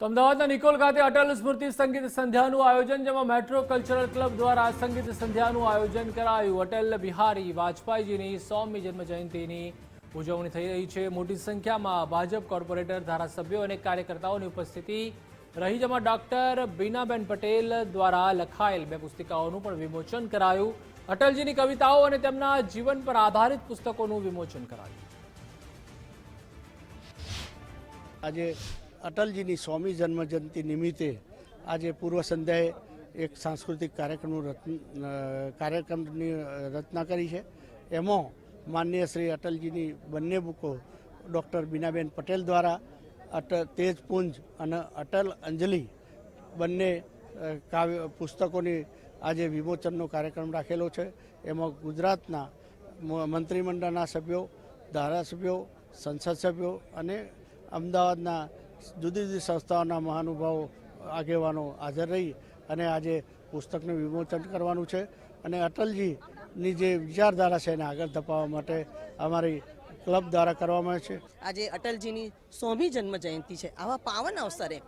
તો અમદાવાદના નિકોલ ખાતે અટલ સ્મૃતિ સંગીત સંધ્યાનું આયોજન, જેમાં મેટ્રો કલ્ચરલ ક્લબ દ્વારા સંગીત સંધ્યાનું આયોજન કરાયું। અટલ બિહારી વાજપેયીજીની 100મી જન્મજયંતિની ઉજવણી થઈ રહી છે। મોટી સંખ્યામાં ભાજપ કોર્પોરેટર, ધારાસભ્યો અને કાર્યકર્તાઓની ઉપસ્થિતિ રહી, જેમાં ડોક્ટર બીનાબેન પટેલ દ્વારા લખાયેલ 2 પુસ્તિકાઓનું પણ વિમોચન કરાયું। અટલજીની કવિતાઓ અને તેમના જીવન પર આધારિત પુસ્તકોનું વિમોચન કરાયું। આજે અટલજીની 100મી જન્મજયંતિ નિમિત્તે આજે પૂર્વ સંધ્યાએ એક સાંસ્કૃતિક કાર્યક્રમની રચના કરી છે। એમાં માનનીય શ્રી અટલજીની બંને બુકો ડૉક્ટર બીનાબેન પટેલ દ્વારા તેજપુંજ અને અટલ અંજલિ બંને કાવ્ય પુસ્તકોની આજે વિમોચનનો કાર્યક્રમ રાખેલો છે। એમાં ગુજરાતના મંત્રીમંડળના સભ્યો, ધારાસભ્યો, સંસદ સભ્યો અને અમદાવાદના જુદી જુદી સંસ્થાઓના મહાનુભાવો, આગેવાનો હાજર રહી અને આજે પુસ્તકનું વિમોચન કરવાનું છે। અને અટલજીની જે વિચારધારા છે એને આગળ ધપાવવા માટે અમારી ક્લબ દ્વારા કરવામાં આવે છે। આજે અટલજીની 100મી જન્મજયંતિ છે। આવા પાવન અવસરે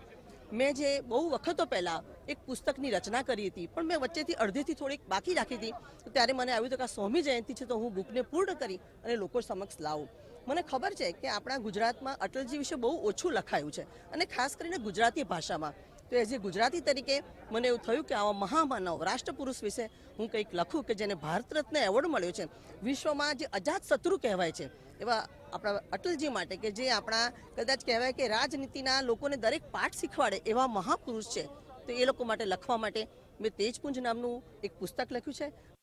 મેં જે બહુ વખતો પહેલાં એક પુસ્તકની રચના કરી હતી, પણ મેં વચ્ચેથી અડધેથી થોડીક બાકી રાખી હતી। તો ત્યારે મને આવ્યું હતું કે આ 100મી જયંતિ છે, તો હું બુકને પૂર્ણ કરી અને લોકો સમક્ષ લાવું। મને ખબર છે કે આપણા ગુજરાતમાં અટલજી વિશે બહુ ઓછું લખાયું છે, અને ખાસ કરીને ગુજરાતી ભાષામાં। તો એઝ એ ગુજરાતી તરીકે મને એવું થયું કે આવા મહામાનવ રાષ્ટ્રપુરુષ વિશે હું કંઈક લખું કે જેને ભારત રત્ન એવોર્ડ મળ્યો છે। વિશ્વમાં જે અજાત શત્રુ કહેવાય છે એવા આપણા અટલજી માટે, કે જે આપણા કદાચ કહેવાય કે રાજનીતિના લોકોને દરેક પાઠ શીખવાડે એવા મહાપુરુષ છે, તો એ લોકો માટે લખવા માટે મેં તેજપુંજ નામનું એક પુસ્તક લખ્યું છે।